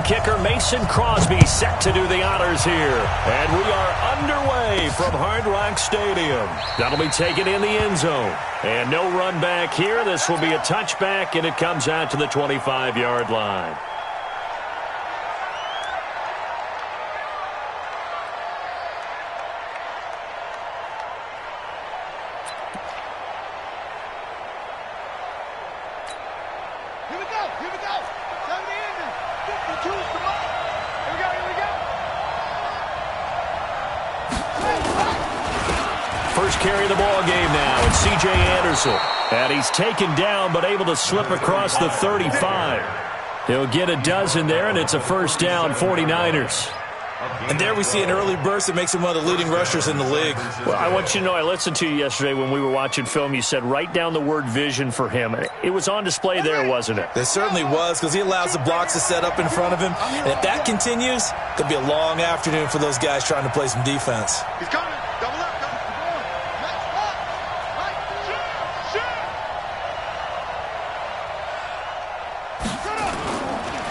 kicker Mason Crosby set to do the honors here. And we are underway from Hard Rock Stadium. That'll be taken in the end zone. And no run back here. This will be a touchback, and it comes out to the 25-yard line. First carry of the ball game now. It's C.J. Anderson. And he's taken down but able to slip across the 35. He'll get a dozen there, and it's a first down, 49ers. And there we see an early burst that makes him one of the leading rushers in the league. Well, I want you to know, I listened to you yesterday when we were watching film. You said write down the word vision for him. It was on display there, wasn't it? It certainly was, because he allows the blocks to set up in front of him. And if that continues, it could be a long afternoon for those guys trying to play some defense. He's coming. Double up.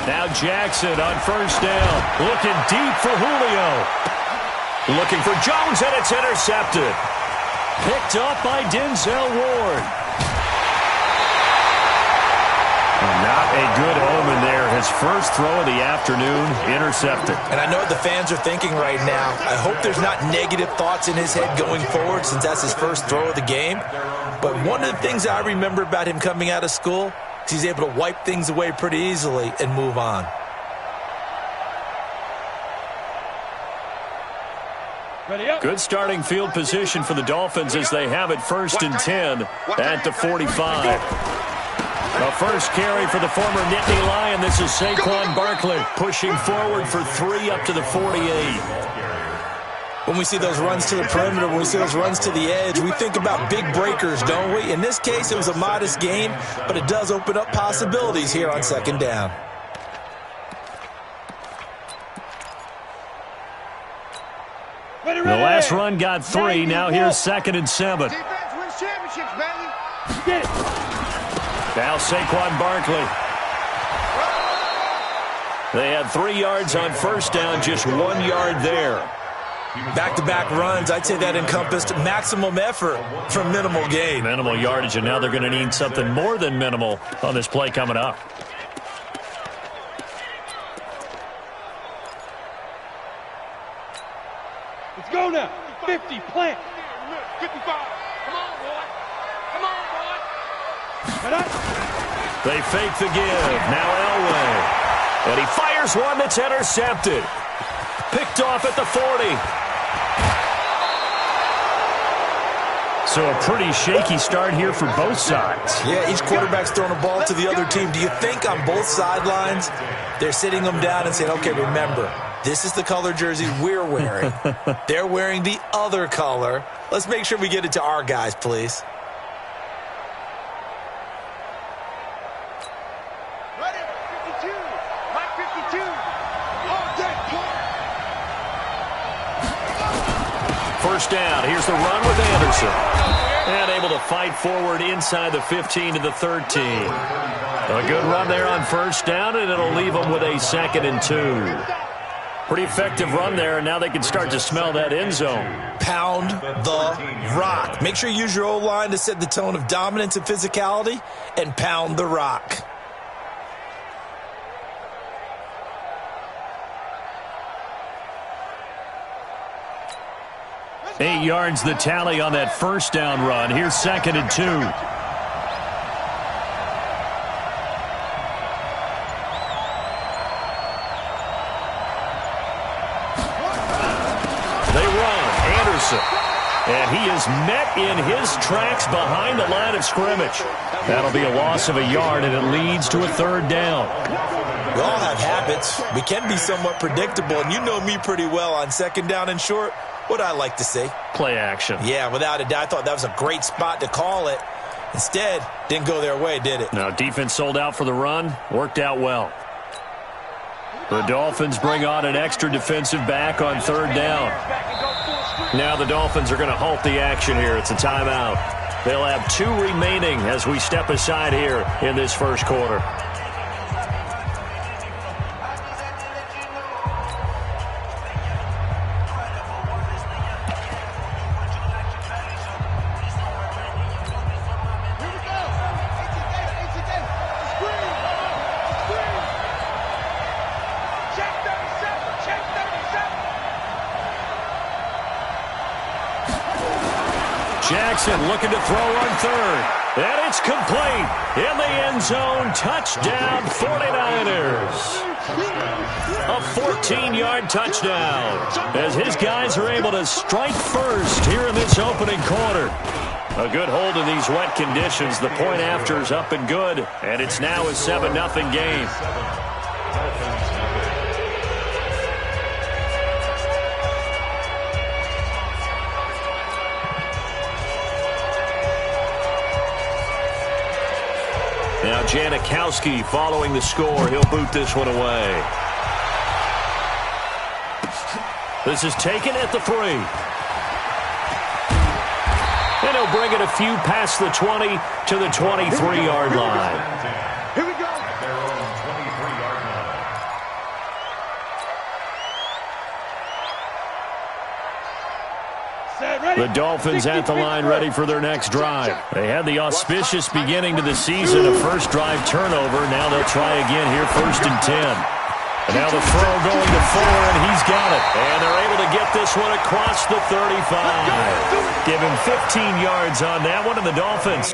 Now Jackson on first down. Looking deep for Julio. Looking for Jones, and it's intercepted. Picked up by Denzel Ward. Not a good omen there. His first throw of the afternoon, intercepted. And I know what the fans are thinking right now. I hope there's not negative thoughts in his head going forward, since that's his first throw of the game. But one of the things I remember about him coming out of school, he's able to wipe things away pretty easily and move on. Good starting field position for the Dolphins as they have it 1st and 10 at the 45. The first carry for the former Nittany Lion. This is Saquon Barkley pushing forward for 3 up to the 48. When we see those runs to the perimeter, when we see those runs to the edge, we think about big breakers, don't we? In this case, it was a modest game, but it does open up possibilities here on second down. The last run got 3. Now here's 2nd and 7. Now Saquon Barkley. They had 3 yards on first down, just 1 yard there. Back-to-back runs, I'd say that encompassed maximum effort for minimal gain. Minimal yardage, and now they're going to need something more than minimal on this play coming up. Let's go now. 50, plant. 55. Come on, boy. Come on, boy. They fake the give. Now Elway. And he fires one that's intercepted. Picked off at the 40. So a pretty shaky start here for both sides. Yeah, each quarterback's throwing a ball to the other team. Do you think on both sidelines they're sitting them down and saying, okay, remember, this is the color jersey we're wearing. They're wearing the other color. Let's make sure we get it to our guys, please. Ready? 52. Mike 52. First down. Here's the run with Anderson. And able to fight forward inside the 15 to the 13. A good run there on first down, and it'll leave them with a 2nd and 2. Pretty effective run there, and now they can start to smell that end zone. Pound the rock. Make sure you use your O-line to set the tone of dominance and physicality, and pound the rock. Eight yards the tally on that first down run. Here's 2nd and 2. They run. Anderson. And he is met in his tracks behind the line of scrimmage. That'll be a loss of a yard, and it leads to a 3rd down. We all have habits. We can be somewhat predictable, and you know me pretty well on 2nd down and short. What I like to see. Play action. Yeah, without a doubt. I thought that was a great spot to call it. Instead, didn't go their way, did it? No, defense sold out for the run. Worked out well. The Dolphins bring on an extra defensive back on 3rd down. Now the Dolphins are going to halt the action here. It's a timeout. They'll have 2 remaining as we step aside here in this first quarter. Jackson looking to throw on third. And it's complete. In the end zone, touchdown 49ers. A 14-yard touchdown as his guys are able to strike first here in this opening quarter. A good hold in these wet conditions. The point after is up and good, and it's now a 7-0 game. Now Janikowski following the score. He'll boot this one away. This is taken at the 3. And he'll bring it a few past the 20 to the 23-yard line. Here we go. The Dolphins at the line ready for their next drive. They had the auspicious beginning to the season, a first drive turnover. Now they'll try again here, 1st and 10. And now the throw going to Fuller, and he's got it. And they're able to get this one across the 35. Give him 15 yards on that one, and the Dolphins.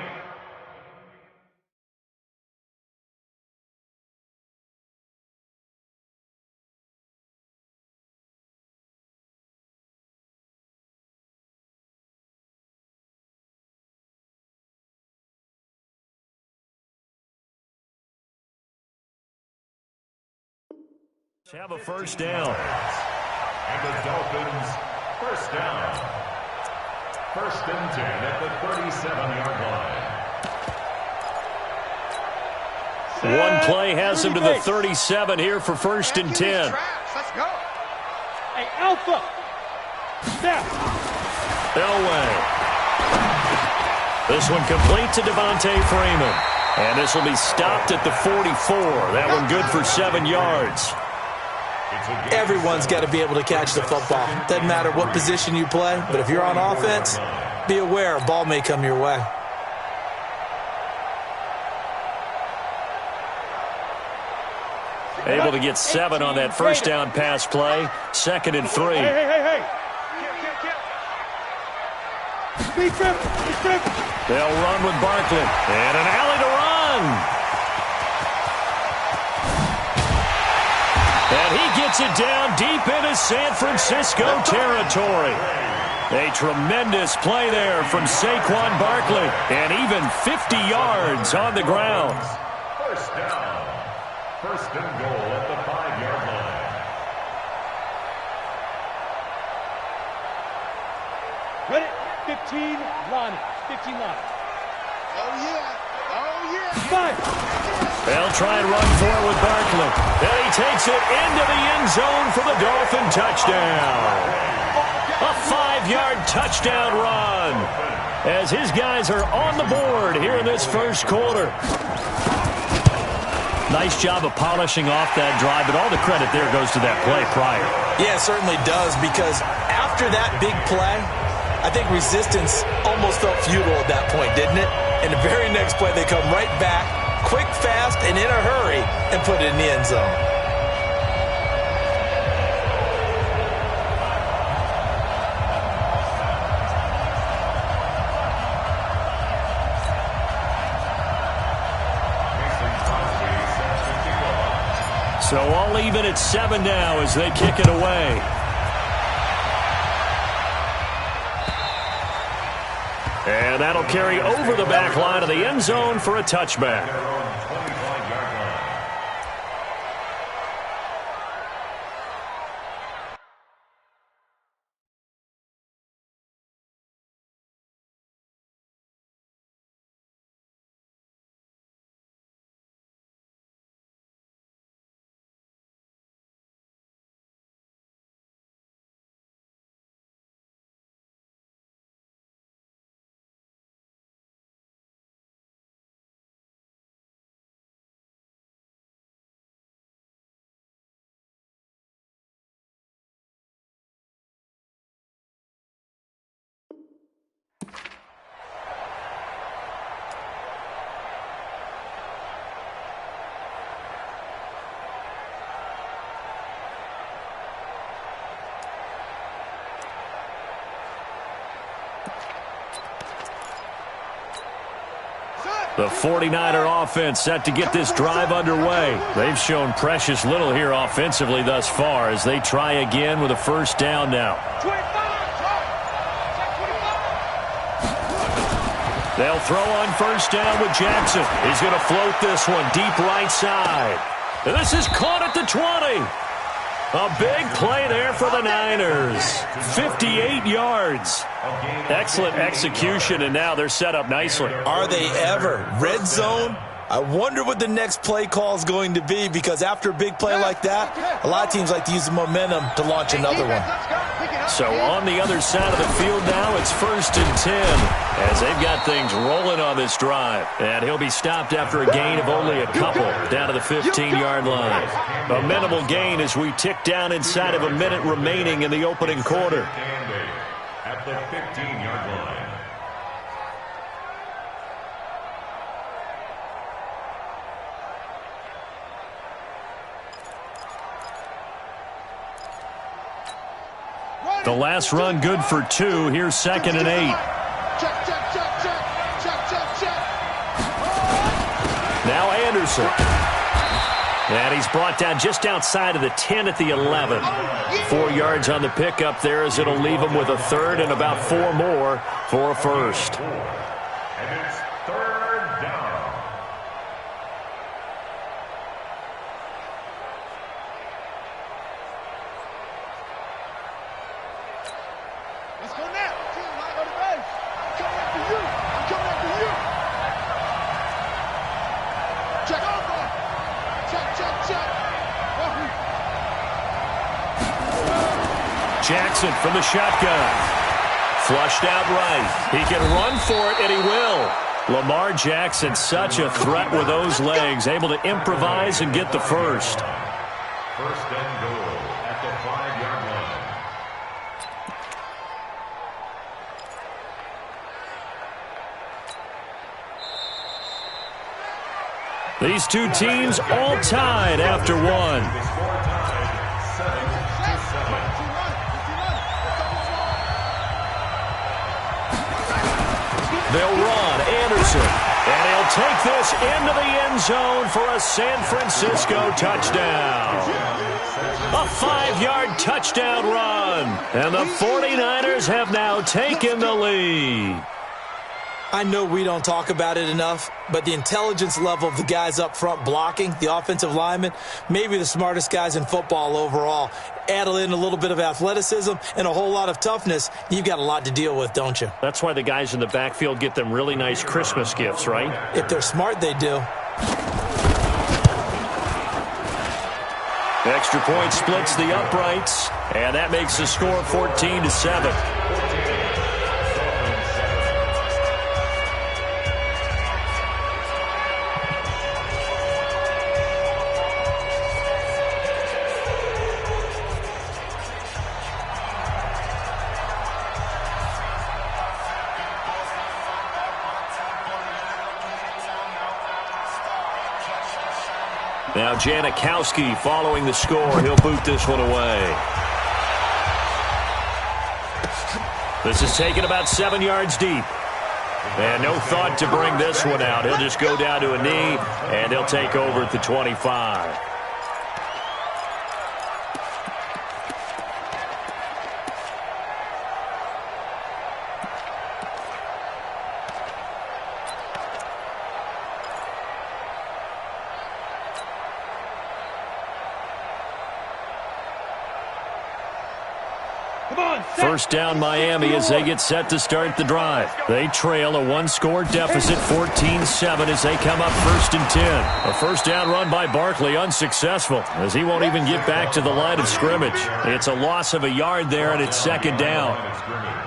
Have a first down. And the Dolphins, first down. 1st and 10 at the 37-yard line. One play has him to the 37 here for 1st and 10. Let's go. Hey, Alpha. Step. Elway. This one complete to Devontae Freeman. And this will be stopped at the 44. That one good for 7 yards. Everyone's got to be able to catch the football. Doesn't matter what position you play, but if you're on offense, be aware a ball may come your way. Able to get 7 on that first down pass play. 2nd and 3. Hey. Speed trip. They'll run with Barkley. And an alley to run. And he gets it down deep into San Francisco territory. A tremendous play there from Saquon Barkley. And even 50 yards on the ground. First down. 1st and goal at the 5-yard line. Ready? 15 line. 15 line. Oh, yeah. 5. They'll try and run for it with Barkley. And he takes it into the end zone for the Dolphin touchdown. A 5-yard touchdown run as his guys are on the board here in this first quarter. Nice job of polishing off that drive, but all the credit there goes to that play prior. Yeah, it certainly does, because after that big play, I think resistance almost felt futile at that point, didn't it? And the very next play, they come right back, quick, fast, and in a hurry, and put it in the end zone. So all even at 7 now as they kick it away. And that'll carry over the back line of the end zone for a touchback. The 49er offense set to get this drive underway. They've shown precious little here offensively thus far as they try again with a first down now. They'll throw on first down with Jackson. He's going to float this one deep right side. And this is caught at the 20. A big play there for the Niners. 58 yards. Excellent execution, and now they're set up nicely. Are they ever? Red zone? I wonder what the next play call is going to be, because after a big play like that, a lot of teams like to use the momentum to launch another one. So on the other side of the field now, it's 1st and 10 as they've got things rolling on this drive. And he'll be stopped after a gain of only a couple down to the 15-yard line. A minimal gain as we tick down inside of a minute remaining in the opening quarter. At the 15-yard line. The last run good for 2. Here's 2nd and 8. Now Anderson. And he's brought down just outside of the 10 at the 11. 4 yards on the pickup there as it'll leave him with a third and about 4 more for a first. And it's 3rd down. Let's go now. Go to base. I'm coming after you. I'm coming after you. Check over. Check. Jackson from the shotgun. Flushed out right. He can run for it, and he will. Lamar Jackson, such a threat with those legs, able to improvise and get the first. 1st and goal at the 5-yard line. These two teams all tied after one. The score tied 7-7. They'll run Anderson, and he'll take this into the end zone for a San Francisco touchdown. A 5-yard touchdown run, and the 49ers have now taken the lead. I know we don't talk about it enough, but the intelligence level of the guys up front blocking, the offensive linemen, maybe the smartest guys in football overall. Add in a little bit of athleticism and a whole lot of toughness, you've got a lot to deal with, don't you? That's why the guys in the backfield get them really nice Christmas gifts, right? If they're smart, they do. Extra point splits the uprights, and that makes the score 14-7. Now Janikowski following the score. He'll boot this one away. This is taken about 7 yards deep. And no thought to bring this one out. He'll just go down to a knee, and he'll take over at the 25. First down Miami as they get set to start the drive. They trail a 1-score deficit, 14-7 as they come up 1st and 10. A first down run by Barkley unsuccessful as he won't even get back to the line of scrimmage. It's a loss of a yard there, and it's 2nd down.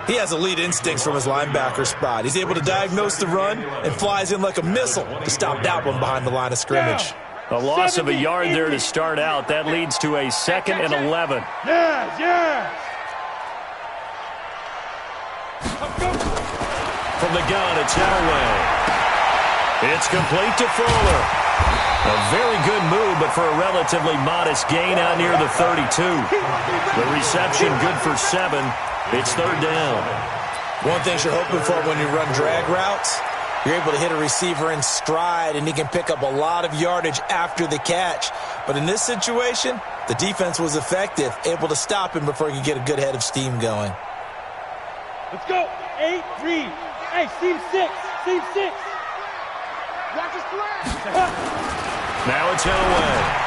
He has elite instincts from his linebacker spot. He's able to diagnose the run and flies in like a missile to stop that one behind the line of scrimmage. A loss of a yard there to start out. That leads to a 2nd and 11. Yes. From the gun, it's Elway. It's complete to Fuller. A very good move, but for a relatively modest gain out near the 32. The reception good for 7. It's 3rd down. One thing you're hoping for when you run drag routes, You're able to hit a receiver in stride, and he can pick up a lot of yardage after the catch. But in this situation, the defense was effective, able to stop him before he could get a good head of steam going. Let's go. 8-3. Hey, seam 6. Seam 6. Watch his flag. Now it's Elway.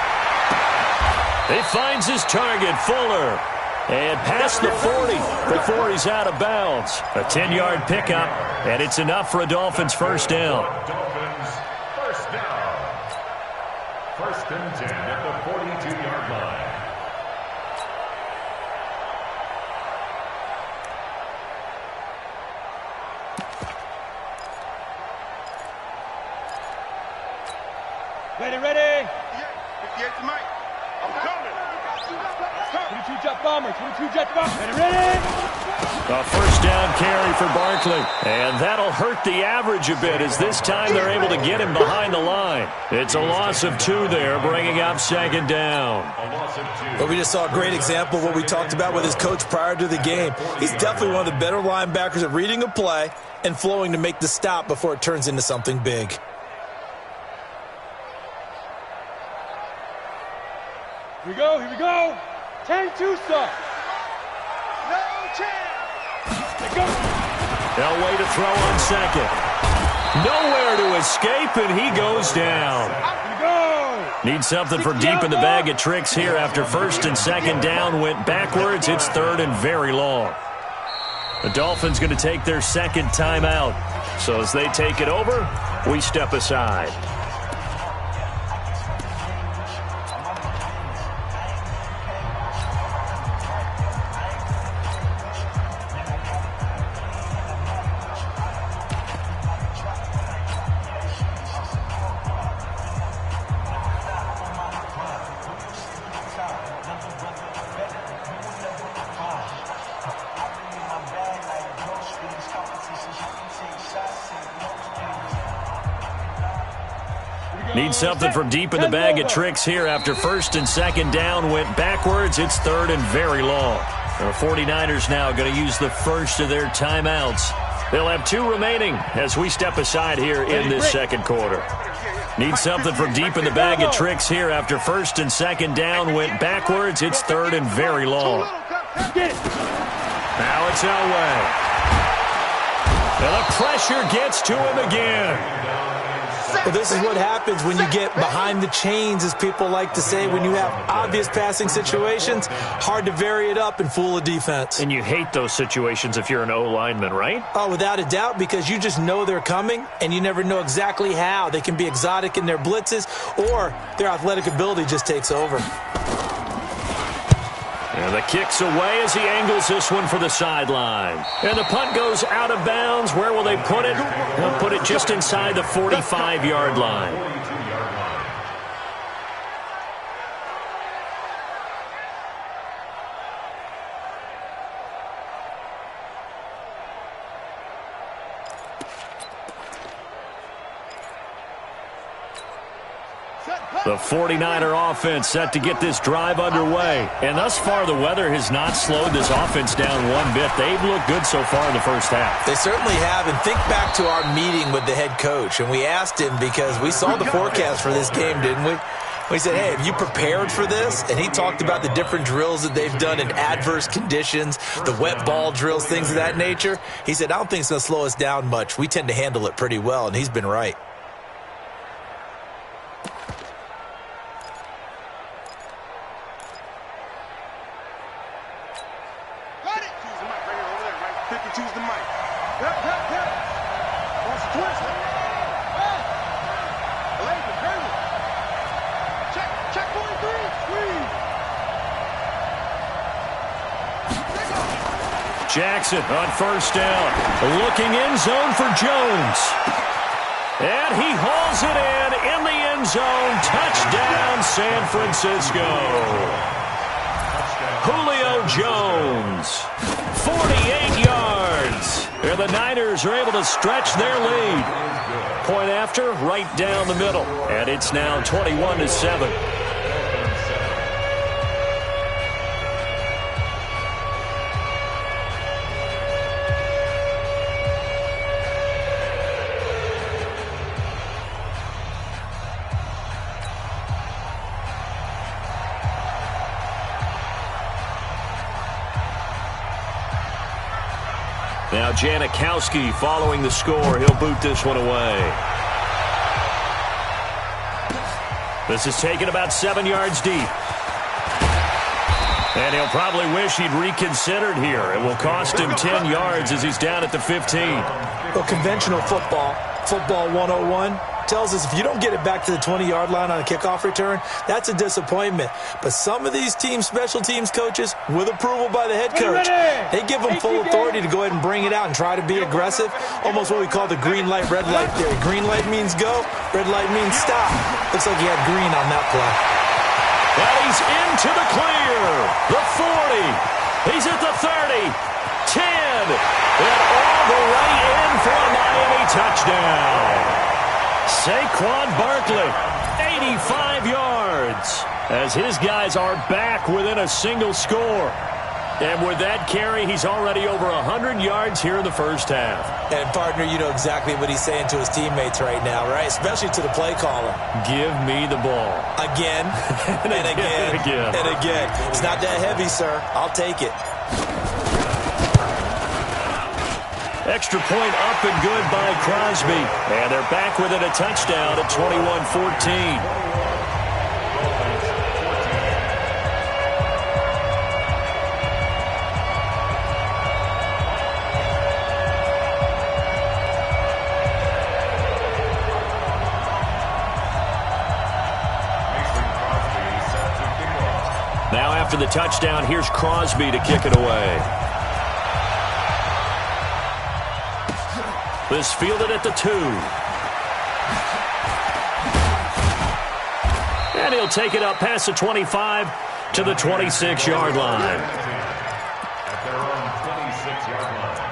He finds his target, Fuller. And past the 40 before he's out of bounds. A 10-yard pickup, and it's enough for a Dolphins first down. Dolphins first down. First and 10 at the 42-yard line. Ready. 58 to Mike. I'm coming. 22 jet bomber. 22 jet bomber. Ready. A first down carry for Barkley. And that'll hurt the average a bit as this time they're able to get him behind the line. It's a loss of 2 there, bringing up second down. A loss of 2. But we just saw a great example of what we talked about with his coach prior to the game. He's definitely one of the better linebackers at reading a play and flowing to make the stop before it turns into something big. Here we go. 10-2, sir. No chance. Let's go. Elway to throw on second. Nowhere to escape, and he goes down. Here we go. Need something for deep in the bag of tricks here after first and second down went backwards. It's third and very long. The Dolphins going to take their second timeout. So as they take it over, we step aside. Need something from deep in the bag of tricks here after first and second down went backwards. It's third and very long. The 49ers now going to use the first of their timeouts. They'll have 2 remaining as we step aside here in this second quarter. Need something from deep in the bag of tricks here after first and second down went backwards. It's third and very long. Now it's Elway. And the pressure gets to him again. Well, this is what happens when you get behind the chains, as people like to say. When you have obvious passing situations, hard to vary it up and fool a defense. And you hate those situations if you're an O-lineman, right? Oh, without a doubt, because you just know they're coming, and you never know exactly how. They can be exotic in their blitzes, or their athletic ability just takes over. And the kick's away as he angles this one for the sideline. And the punt goes out of bounds. Where will they put it? They'll put it just inside the 45-yard line. The 49er offense set to get this drive underway. And thus far, the weather has not slowed this offense down one bit. They've looked good so far in the first half. They certainly have. And think back to our meeting with the head coach. And we asked him, because we saw the forecast for this game, didn't we? We said, hey, have you prepared for this? And he talked about the different drills that they've done in adverse conditions, the wet ball drills, things of that nature. He said, I don't think it's going to slow us down much. We tend to handle it pretty well, and he's been right. Choose the mic. Yep. What's the twist? Check 43. Squeeze. Jackson on first down. Looking end zone for Jones. And he hauls it in the end zone. Touchdown, San Francisco. Julio Jones. 48 yards. And the Niners are able to stretch their lead. Point after, right down the middle. And it's now 21-7. Now Janikowski following the score. He'll boot this one away. This is taken about 7 yards deep. And he'll probably wish he'd reconsidered here. It will cost him 10 yards as he's down at the 15. Well, conventional football 101, tells us if you don't get it back to the 20-yard line on a kickoff return, that's a disappointment. But some of these teams, special teams coaches, with approval by the head coach, they give them full authority to go ahead and bring it out and try to be aggressive, almost what we call the green light, red light theory. Green light means go, red light means stop. Looks like he had green on that play. And he's into the clear. The 40. He's at the 30. 10. And all the way in for a Miami touchdown. Saquon Barkley, 85 yards, as his guys are back within a single score. And with that carry, he's already over 100 yards here in the first half. And, partner, you know exactly what he's saying to his teammates right now, right? Especially to the play caller. Give me the ball. Again, and again, and again. It's not that heavy, sir. I'll take it. Extra point up and good by Crosby. And they're back within a touchdown at 21-14. Now after the touchdown, here's Crosby to kick it away. This fielded at the 2. And he'll take it up past the 25 to the 26-yard line. At their own 26-yard line.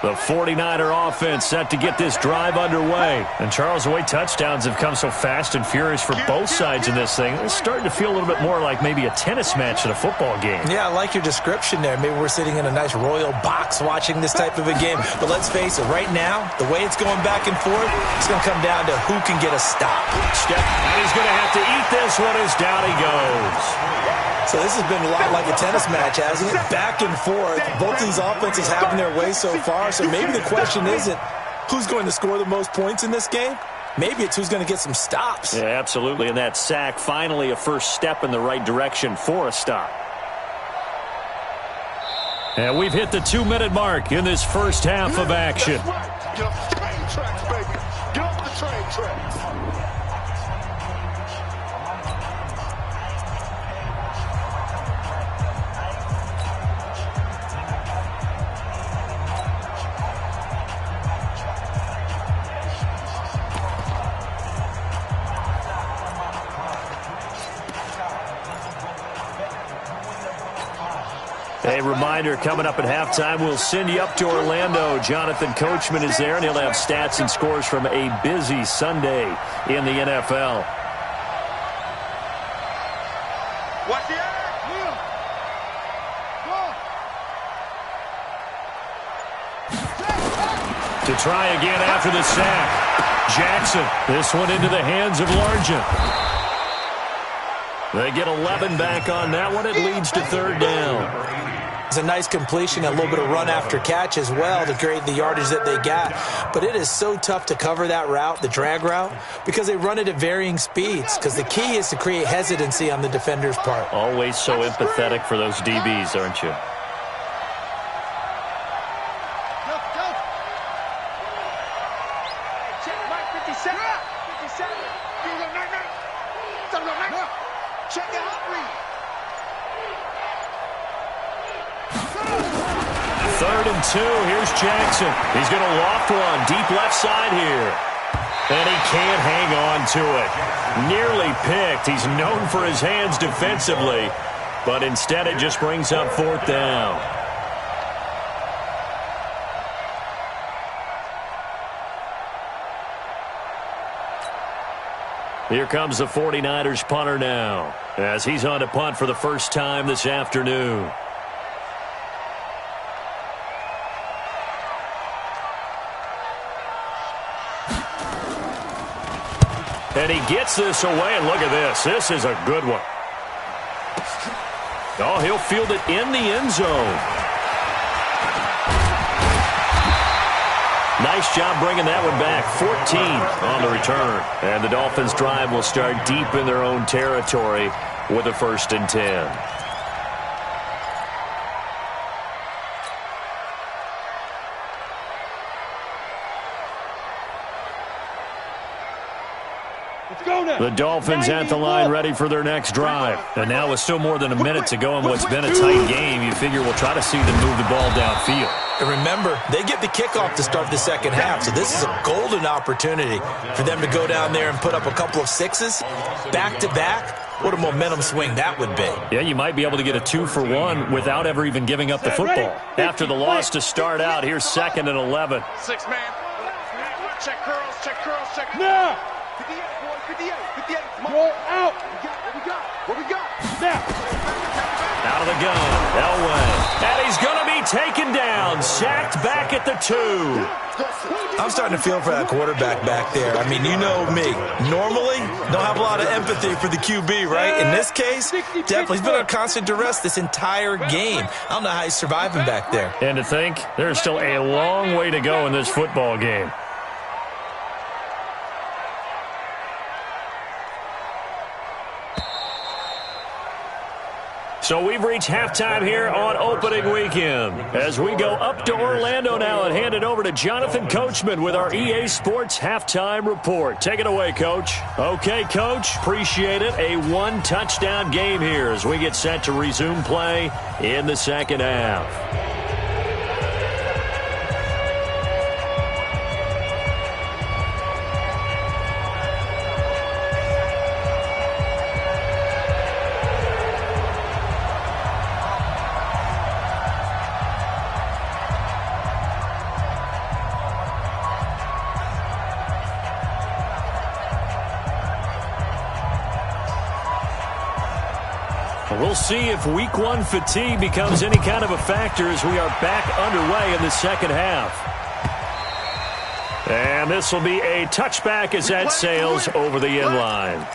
The 49er offense set to get this drive underway. And, Charles, the way touchdowns have come so fast and furious for both sides in this thing, it's starting to feel a little bit more like maybe a tennis match than a football game. Yeah, I like your description there. Maybe we're sitting in a nice royal box watching this type of a game. But let's face it, right now, the way it's going back and forth, it's going to come down to who can get a stop. And he's going to have to eat this one as down he goes. So this has been a lot like a tennis match, hasn't it? Back and forth. Both these offenses having their way so far. So maybe the question isn't who's going to score the most points in this game. Maybe it's who's going to get some stops. Yeah, absolutely. And that sack, finally a first step in the right direction for a stop. And we've hit the 2-minute mark in this first half of action. That's right. Get off the train tracks, baby. Get off the train tracks. A reminder, coming up at halftime, we'll send you up to Orlando. Jonathan Coachman is there, and he'll have stats and scores from a busy Sunday in the NFL. Watch it. To try again after the sack. Jackson, this one into the hands of Largent. They get 11 back on that one. It leads to third down. It's a nice completion, a little bit of run after catch as well to create the yardage that they got. But it is so tough to cover that route, the drag route, because they run it at varying speeds. Because the key is to create hesitancy on the defender's part. Always so empathetic for those DBs, aren't you? Third and 2. Here's Jackson. He's going to loft one deep left side here. And he can't hang on to it. Nearly picked. He's known for his hands defensively, but instead it just brings up fourth down. Here comes the 49ers punter now, as he's on to punt for the first time this afternoon. And he gets this away, and look at this. This is a good one. Oh, he'll field it in the end zone. Nice job bringing that one back. 14 on the return. And the Dolphins' drive will start deep in their own territory with a 1st and 10. The Dolphins at the line ready for their next drive. And now with still more than a minute to go in what's been a tight game, you figure we'll try to see them move the ball downfield. And remember, they get the kickoff to start the second half, so this is a golden opportunity for them to go down there and put up a couple of sixes back-to-back. What a momentum swing that would be. Yeah, you might be able to get a 2-for-1 without ever even giving up the football. After the loss to start out, here's 2nd and 11. 6 man. Check curls, check curls, check. Now. 58. Roll out. What we got? Now. Out of the gun, Elway. And he's going to be taken down, sacked back at the 2. I'm starting to feel for that quarterback back there. I mean, you know me. Normally, don't have a lot of empathy for the QB, right? In this case, definitely. He's been under constant duress this entire game. I don't know how he's surviving back there. And to think, there's still a long way to go in this football game. So we've reached halftime here on opening weekend. As we go up to Orlando now and hand it over to Jonathan Coachman with our EA Sports Halftime Report. Take it away, Coach. Okay, Coach, appreciate it. A 1-touchdown game here as we get set to resume play in the second half. We'll see if week 1 fatigue becomes any kind of a factor as we are back underway in the second half. And this will be a touchback as that sails over the end line.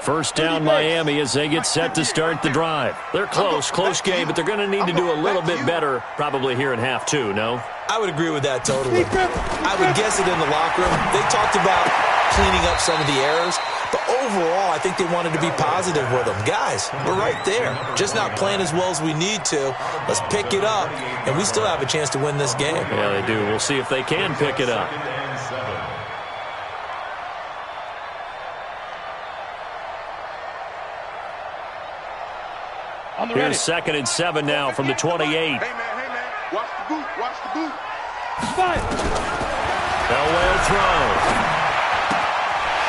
First down Miami as they get set to start the drive. They're close game, but they're going to need to do a little bit better probably here in half 2, no? I would agree with that totally. I would guess it in the locker room. They talked about cleaning up some of the errors, but overall I think they wanted to be positive with them. Guys, we're right there. Just not playing as well as we need to. Let's pick it up, and we still have a chance to win this game. Yeah, they do. We'll see if they can pick it up. Here's 2nd and 7 now from the 28. Hey, man. Watch the boot. Five. Elway will throw.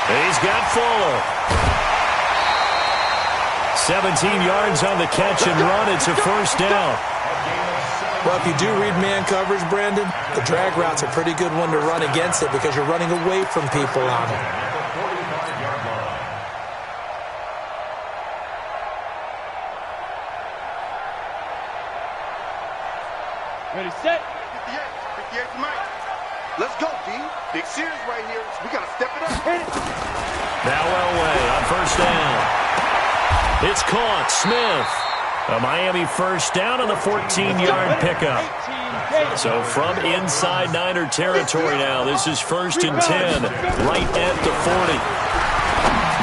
He's got Fuller. 17 yards on the catch and run. It's a first down. Well, if you do read man coverage, Brandon, the drag route's a pretty good one to run against it because you're running away from people on it. Ready, set. 58 for Mike. Let's go, D. Big series right here. We got to step it up. Now Elway on first down. It's caught. Smith. A Miami first down on the 14-yard pickup. So from inside Niner territory now, this is 1st and 10, right at the 40.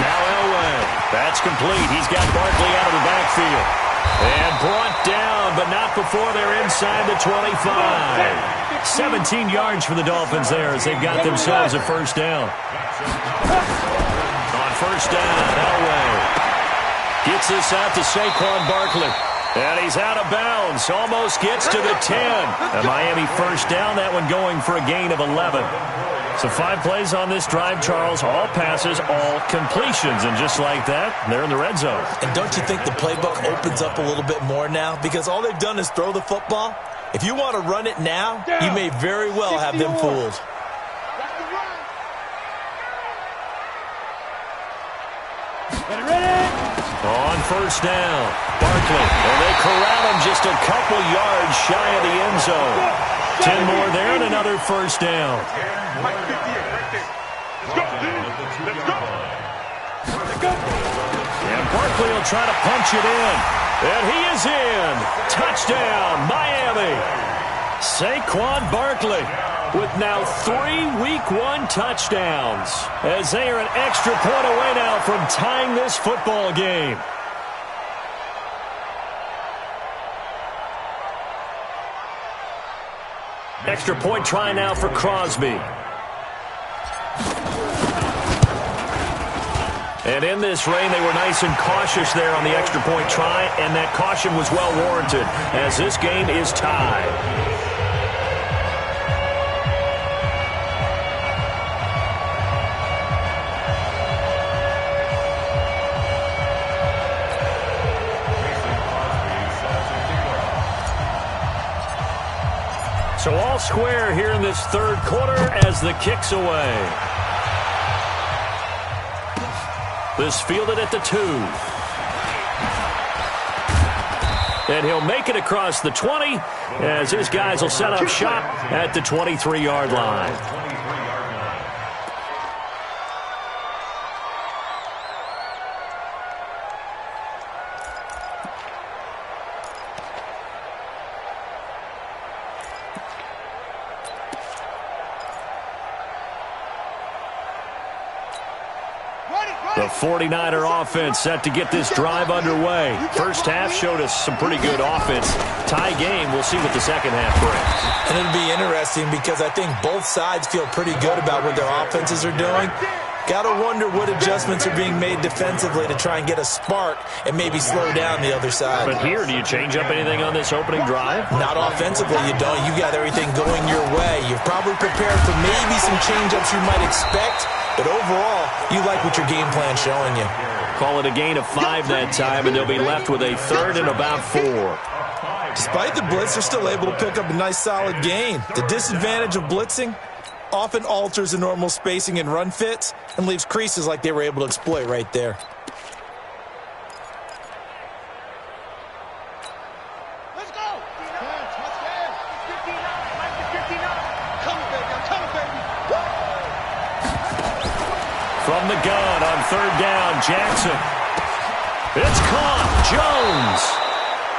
Now Elway. That's complete. He's got Barkley out of the backfield. And brought down, but not before they're inside the 25. 17 yards for the Dolphins there as they've got themselves a first down. On first down, Elway gets this out to Saquon Barkley. And he's out of bounds. Almost gets to the 10. A Miami first down, that one going for a gain of 11. So 5 plays on this drive, Charles. All passes, all completions. And just like that, they're in the red zone. And don't you think the playbook opens up a little bit more now? Because all they've done is throw the football. If you want to run it now, you may very well have them fooled. On first down, Barkley. And they corral him just a couple yards shy of the end zone. 10 more there and another first down. And Barkley will try to punch it in. And he is in. Touchdown, Miami. Saquon Barkley with now 3 Week 1 touchdowns as they are an extra point away now from tying this football game. Extra point try now for Crosby. And in this rain, they were nice and cautious there on the extra point try, and that caution was well warranted as this game is tied. So all square here in this third quarter as the kick's away. This fielded at the 2. And he'll make it across the 20 as his guys will set up shop at the 23-yard line. The 49er offense set to get this drive underway. First half showed us some pretty good offense. Tie game, we'll see what the second half brings. And it'll be interesting because I think both sides feel pretty good about what their offenses are doing. Got to wonder what adjustments are being made defensively to try and get a spark and maybe slow down the other side. But here, do you change up anything on this opening drive? Not offensively, you don't. You got everything going your way. You've probably prepared for maybe some change-ups you might expect, but overall, you like what your game plan's showing you. Call it a gain of 5 that time, and they'll be left with a third and about 4. Despite the blitz, they're still able to pick up a nice solid gain. The disadvantage of blitzing often alters the normal spacing and run fits and leaves creases like they were able to exploit right there. Let's go! Touchdown! 59! Mike the 59! Come on, baby! Come on, baby! From the gun on third down, Jackson. It's caught. Jones.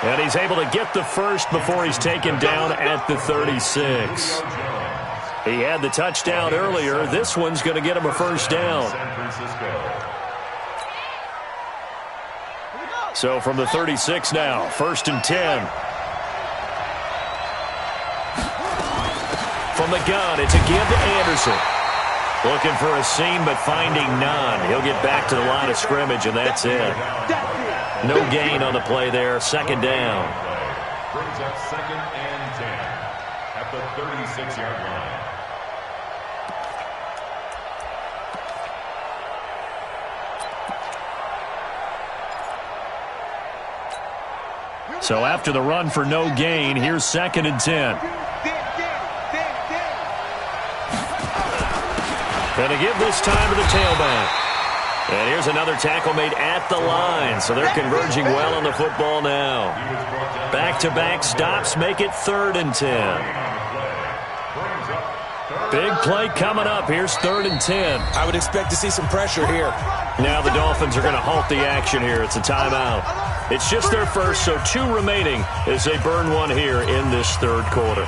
And he's able to get the first before he's taken down at the 36. He had the touchdown earlier. This one's going to get him a first down. So from the 36 now, 1st and 10. From the gun, it's a give to Anderson. Looking for a seam, but finding none. He'll get back to the line of scrimmage, and that's it. No gain on the play there. Second down. Brings up 2nd and 10 at the 36-yard line. So after the run for no gain, here's 2nd and 10. Going to give this time to the tailback. And here's another tackle made at the line. So they're converging well on the football now. Back-to-back stops make it 3rd and 10. Brings up 3rd Big play coming up. Here's 3rd and 10. I would expect to see some pressure here. Now the Dolphins are going to halt the action here. It's a timeout. It's just their first, so 2 remaining as they burn one here in this 3rd quarter.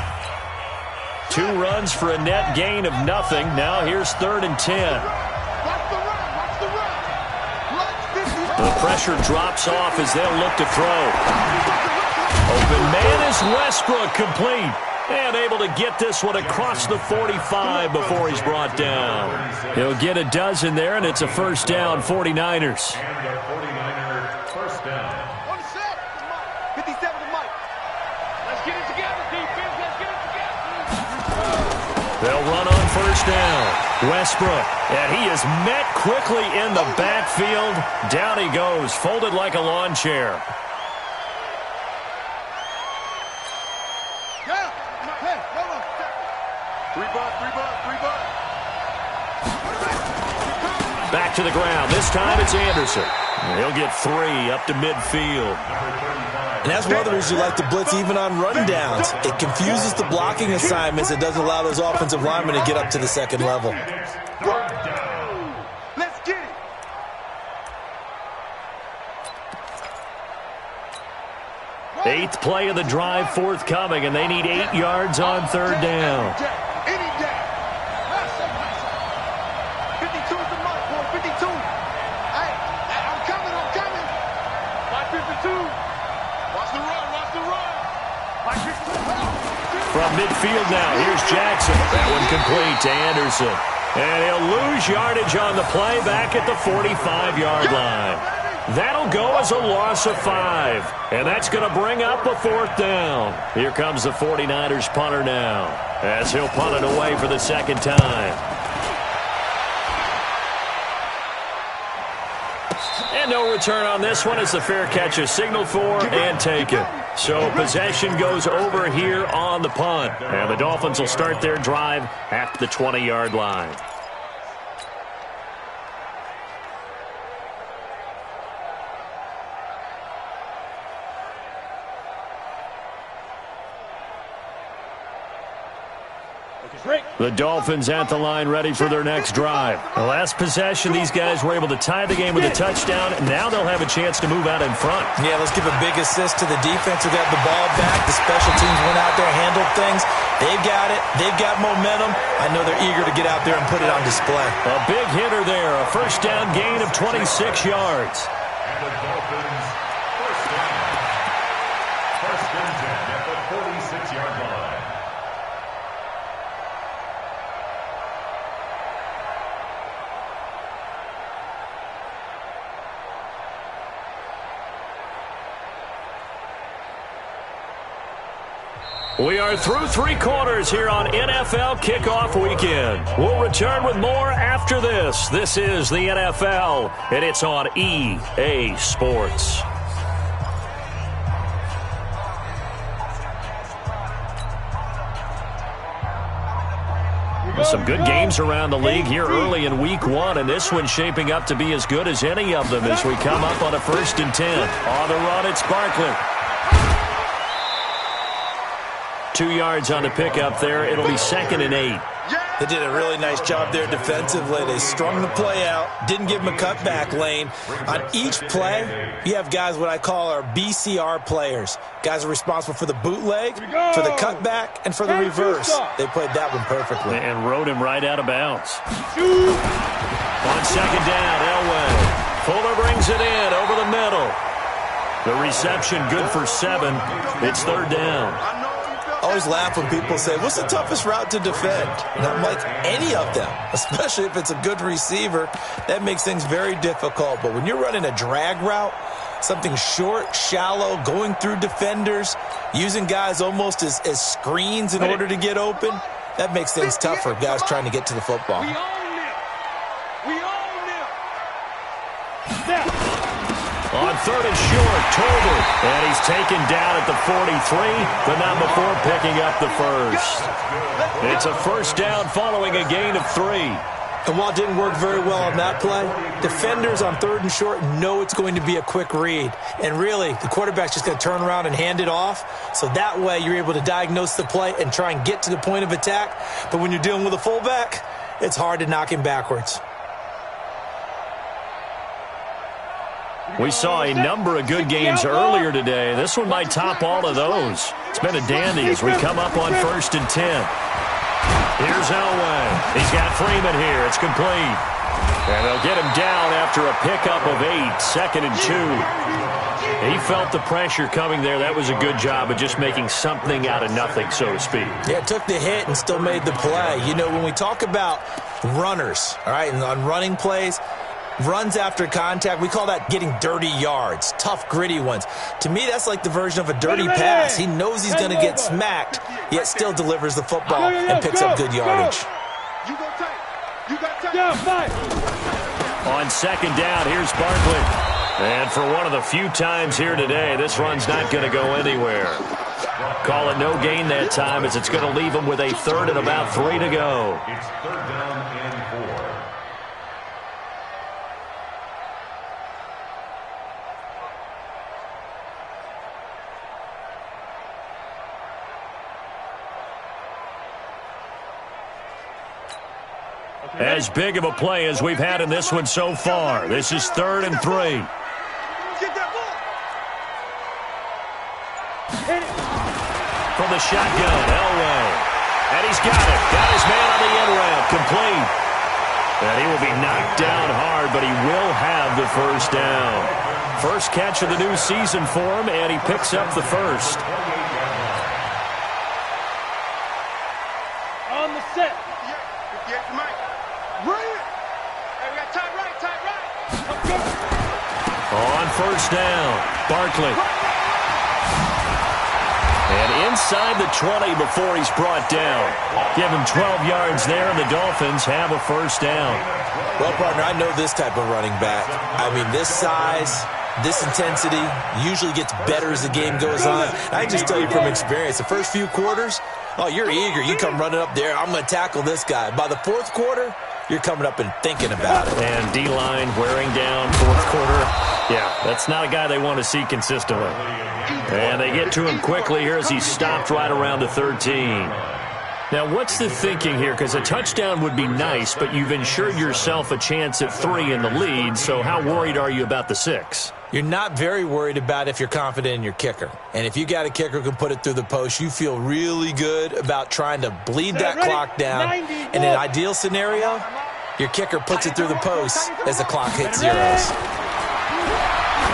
2 runs for a net gain of nothing. Now here's 3rd and 10. The pressure drops off as they'll look to throw. Open man is Westbrook, complete. And able to get this one across the 45 before he's brought down. He'll get a dozen there, and it's a first down, 49ers. And the 49er first down. On the set. 57 to Mike. Let's get it together, defense. Let's get it together. They'll run on first down. Westbrook, and he is met quickly in the backfield. Down he goes, folded like a lawn chair. Back to the ground. This time it's Anderson. He'll get 3 up to midfield. And that's one of the reasons you like to blitz even on rundowns. It confuses the blocking assignments. It doesn't allow those offensive linemen to get up to the second level. Let's get it. Eighth play of the drive forthcoming, and they need 8 yards on 3rd down. Any day. 52 is the mark, boy. 52. Hey, I'm coming. 552. Watch the run. From midfield now, here's Jackson. That one complete to Anderson. And he'll lose yardage on the play back at the 45-yard line. That'll go as a loss of 5. And that's going to bring up a 4th down. Here comes the 49ers punter now, as he'll punt it away for the 2nd time. And no return on this one as the fair catch is signaled for and taken. So possession goes over here on the punt. And the Dolphins will start their drive at the 20-yard line. The Dolphins at the line ready for their next drive. The last possession, these guys were able to tie the game with a touchdown. Now they'll have a chance to move out in front. Yeah, let's give a big assist to the defense who got the ball back. The special teams went out there, handled things. They've got it. They've got momentum. I know they're eager to get out there and put it on display. A big hitter there. A first down gain of 26 yards. And the Dolphins first down. 1st and 10 at the 46-yard line. We are through 3 quarters here on NFL Kickoff Weekend. We'll return with more after this. This is the NFL, and it's on EA Sports. Some good games around the league here early in Week 1, and this one's shaping up to be as good as any of them as we come up on a 1st and 10. On the run, it's Barkley. 2 yards on the pickup there. It'll be 2nd and 8. They did a really nice job there defensively. They strung the play out, didn't give them a cutback lane. On each play, you have guys what I call our BCR players. Guys are responsible for the bootleg, for the cutback, and for the reverse. They played that one perfectly. And rode him right out of bounds. On 2nd down, Elway. Fuller brings it in over the middle. The reception good for 7. It's 3rd down. I always laugh when people say, what's the toughest route to defend? And I'm like, any of them, especially if it's a good receiver. That makes things very difficult. But when you're running a drag route, something short, shallow, going through defenders, using guys almost as screens in order to get open, that makes things tough for guys trying to get to the football. We own them. On 3rd and short, Tolbert. And he's taken down at the 43. The number 4 picking up the first. It's a first down following a gain of 3. And while it didn't work very well on that play, defenders on 3rd and short know it's going to be a quick read. And really, the quarterback's just going to turn around and hand it off. So that way, you're able to diagnose the play and try and get to the point of attack. But when you're dealing with a fullback, it's hard to knock him backwards. We saw a number of good games earlier today. This one might top all of those. It's been a dandy as we come up on 1st and 10. Here's Elway. He's got Freeman here. It's complete. And they'll get him down after a pickup of 8, 2nd and 2. He felt the pressure coming there. That was a good job of just making something out of nothing, so to speak. Yeah, took the hit and still made the play. You know, when we talk about runners, all right, and on running plays, runs after contact, we call that getting dirty yards, tough, gritty ones. To me, that's like the version of a dirty pass. He knows he's going to get smacked, yet still delivers the football and picks up good yardage. You go tight. You got tight. On 2nd down, here's Barkley. And for one of the few times here today, this run's not going to go anywhere. Call it no gain that time, as it's going to leave him with a 3rd and about 3 to go. It's 3rd down and 4. As big of a play as we've had in this one so far. This is 3rd and 3. Get that ball. From the shotgun, Elway. And he's got it. Got his man on the end route. Complete. And he will be knocked down hard, but he will have the 1st down. First catch of the new season for him, and he picks up the 1st. On the set. Yeah, Mike. Run it. Hey, we got tight right. On 1st down, Barkley. And inside the 20 before he's brought down. Give him 12 yards there, and the Dolphins have a 1st down. Well, partner, I know this type of running back. I mean, this size, this intensity usually gets better as the game goes on. I can just tell you from experience, the first few quarters, oh, you're eager. You come running up there, I'm going to tackle this guy. By the 4th quarter, you're coming up and thinking about it. And D-line wearing down 4th quarter. Yeah, that's not a guy they want to see consistently. And they get to him quickly here as he's stopped right around the 13. Now, what's the thinking here? Because a touchdown would be nice, but you've ensured yourself a chance at 3 in the lead, so how worried are you about the 6? You're not very worried about if you're confident in your kicker. And if you got a kicker who can put it through the post, you feel really good about trying to bleed that clock down. In an ideal scenario, your kicker puts it through the post as the clock hits zeros.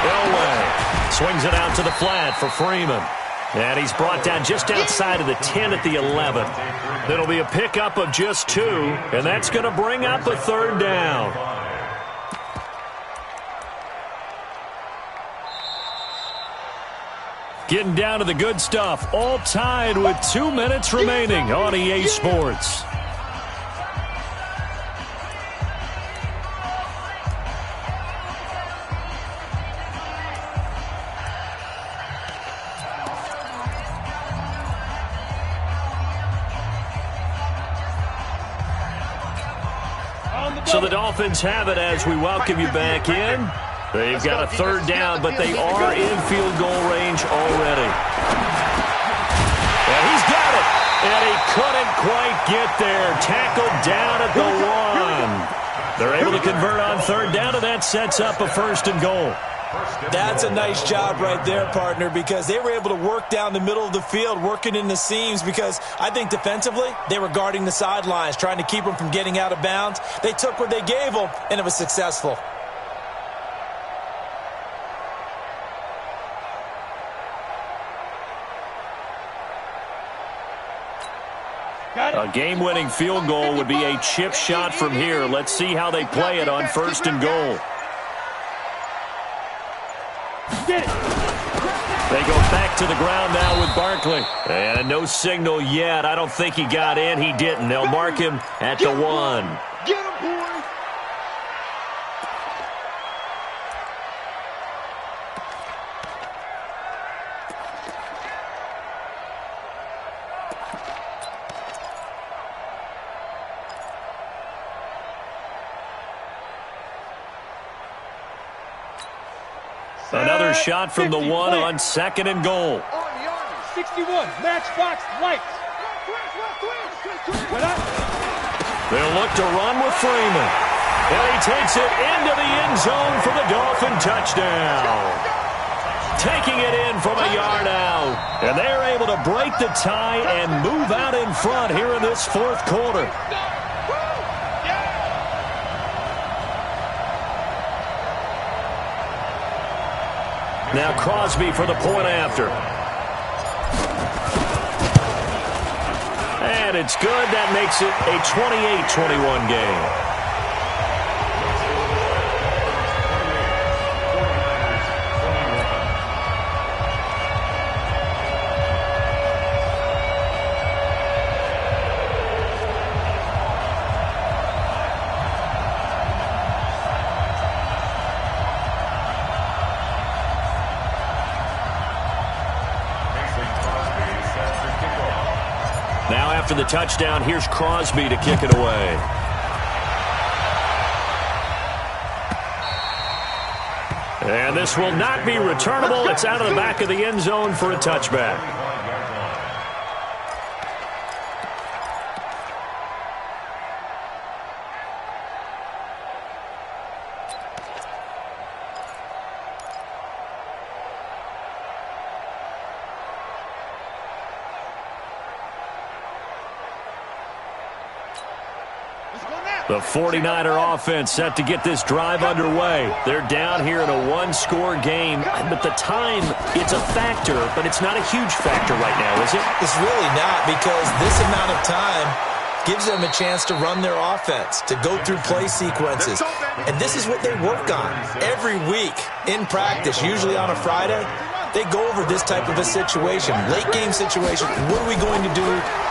Elway swings it out to the flat for Freeman. And he's brought down just outside of the 10 at the 11. It'll be a pickup of just 2, and that's going to bring up a 3rd down. Getting down to the good stuff, all tied with 2 minutes remaining on EA Sports. So the Dolphins have it as we welcome you back in. They've got a 3rd down, but they are in field goal range already. And he's got it. And he couldn't quite get there. Tackled down at the 1. They're able to convert on 3rd down, and that sets up a 1st and goal. That's a nice job right there, partner, because they were able to work down the middle of the field, working in the seams, because I think defensively they were guarding the sidelines, trying to keep them from getting out of bounds. They took what they gave them, and it was successful. A game-winning field goal would be a chip shot from here. Let's see how they play it on 1st and goal. Get it. They go back to the ground now with Barkley. And no signal yet. I don't think he got in. He didn't. They'll mark him at the 1. Get him, boys. shot from the 1 on 2nd and goal. 61, matchbox lights. They'll look to run with Freeman. And he takes it into the end zone for the Dolphin touchdown. Taking it in from a yard out. And they're able to break the tie and move out in front here in this 4th quarter. Now Crosby for the point after. And it's good. That makes it a 28-21 game. Now after the touchdown, here's Crosby to kick it away. And this will not be returnable. It's out of the back of the end zone for a touchback. The 49er offense set to get this drive underway. They're down here in a one-score game, but the time, it's a factor, but it's not a huge factor right now, is it? It's really not, because this amount of time gives them a chance to run their offense, to go through play sequences. And this is what they work on every week in practice, usually on a Friday. They go over this type of a situation, late game situation. What are we going to do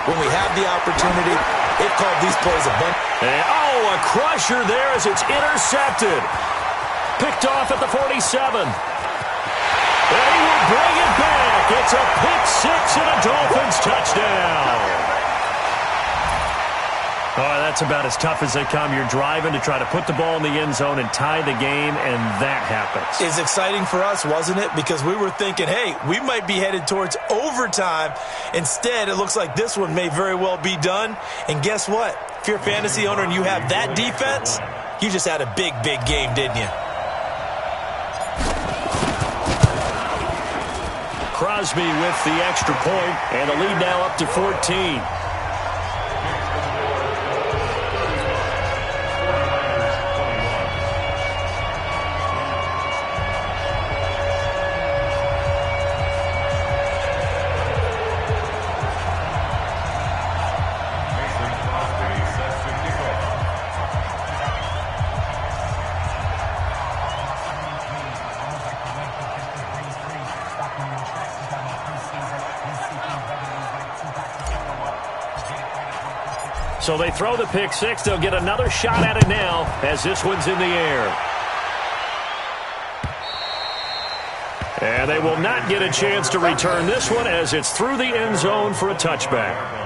when we have the opportunity? They've called these plays a bunch. A crusher there as it's intercepted. Picked off at the 47. And he will bring it back. It's a pick-6 and a Dolphins touchdown. Oh, that's about as tough as they come. You're driving to try to put the ball in the end zone and tie the game, and that happens. It's exciting for us, wasn't it? Because we were thinking, hey, we might be headed towards overtime. Instead, it looks like this one may very well be done. And guess what? If you're a fantasy owner and you have that defense, you just had a big, big game, didn't you? Crosby with the extra point, and the lead now up to 14. So they throw the pick-6. They'll get another shot at it now as this one's in the air. And they will not get a chance to return this one as it's through the end zone for a touchback.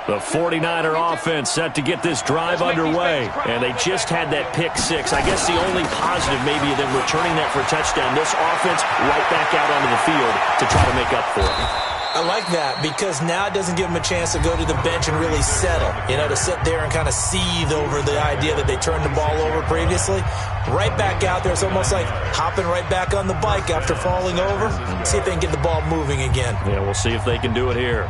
The 49er offense set to get this drive underway, and they just had that pick-6. I guess the only positive maybe of them returning that for a touchdown, this offense right back out onto the field to try to make up for it. I like that because now it doesn't give them a chance to go to the bench and really settle, to sit there and kind of seethe over the idea that they turned the ball over previously. Right back out there. It's almost like hopping right back on the bike after falling over. See if they can get the ball moving again. Yeah, we'll see if they can do it here.